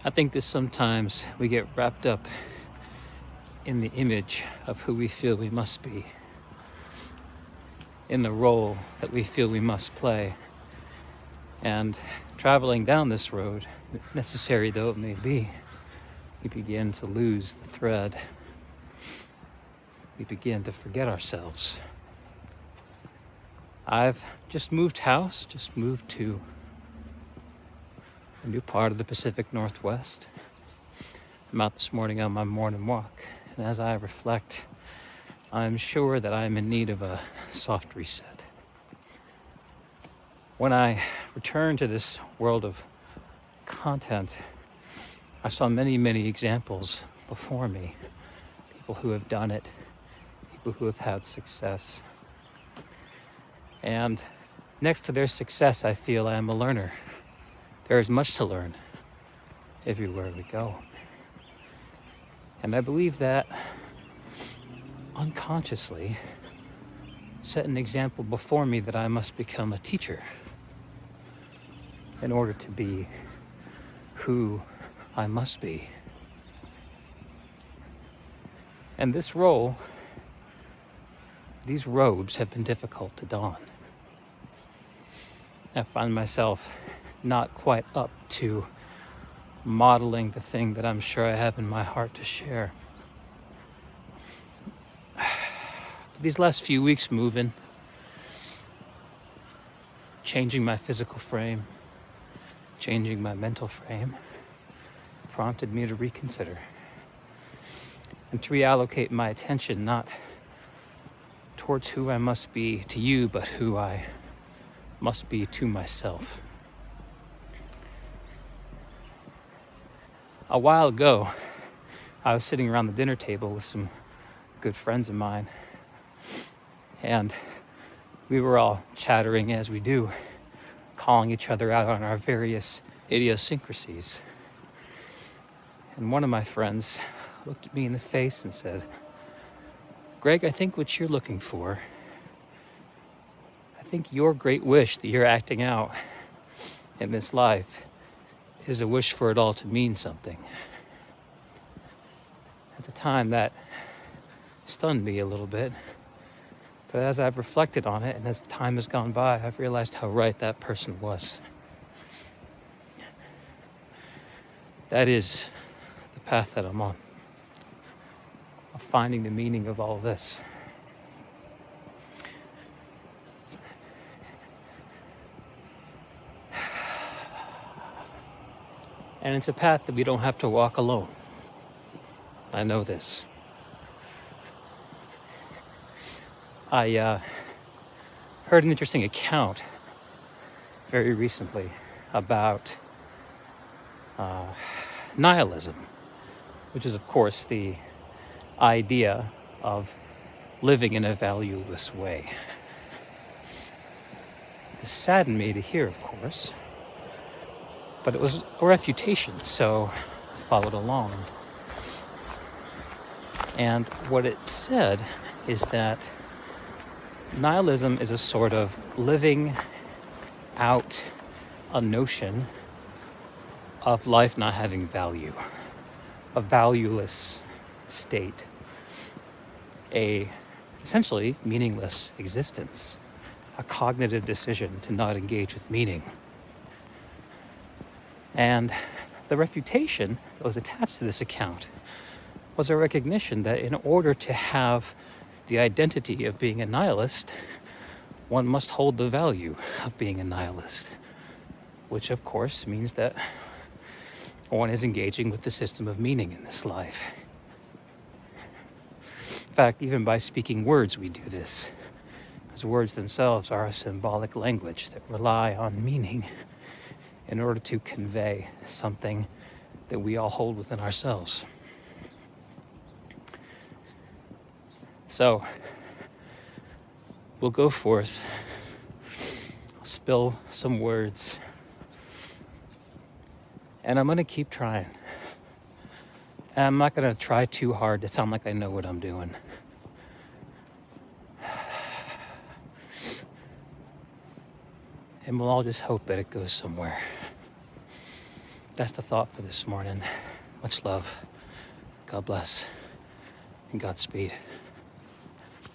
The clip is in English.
I think that sometimes we get wrapped up in the image of who we feel we must be, in the role that we feel we must play. And traveling down this road, necessary though it may be, we begin to lose the thread. We begin to forget ourselves. I've just moved house, just moved to a new part of the Pacific Northwest. I'm out this morning on my morning walk, and as I reflect, I'm sure that I'm in need of a soft reset. When I returned to this world of content, I saw many examples before me. People who have done it, people who have had success. And next to their success, I feel I am a learner. There is much to learn everywhere we go. And I believe that unconsciously set an example before me that I must become a teacher in order to be who I must be. And this role, these roads have been difficult to don. I find myself not quite up to modeling the thing that I'm sure I have in my heart to share. These last few weeks moving, changing my physical frame, changing my mental frame, prompted me to reconsider and to reallocate my attention not towards who I must be to you, but who I must be to myself. A while ago, I was sitting around the dinner table with some good friends of mine, and we were all chattering as we do, calling each other out on our various idiosyncrasies. And one of my friends looked at me in the face and said, "Greg, I think what you're looking for, I think your great wish that you're acting out in this life is a wish for it all to mean something." At the time, that stunned me a little bit. But as I've reflected on it, and as time has gone by, I've realized how right that person was. That is the path that I'm on, of finding the meaning of all this. And it's a path that we don't have to walk alone. I know this. I heard an interesting account very recently about nihilism, which is, of course, the idea of living in a valueless way. This saddened me to hear, of course, but it was a refutation, so I followed along. And what it said is that nihilism is a sort of living out a notion of life not having value, a valueless state, a essentially meaningless existence, a cognitive decision to not engage with meaning. And the refutation that was attached to this account was a recognition that in order to have the identity of being a nihilist, one must hold the value of being a nihilist, which of course means that one is engaging with the system of meaning in this life. In fact, even by speaking words, we do this, because words themselves are a symbolic language that rely on meaning in order to convey something that we all hold within ourselves. So, we'll go forth, spill some words, and I'm going to keep trying. And I'm not going to try too hard to sound like I know what I'm doing. And we'll all just hope that it goes somewhere. that's the thought for this morning. Much love. God bless. And Godspeed.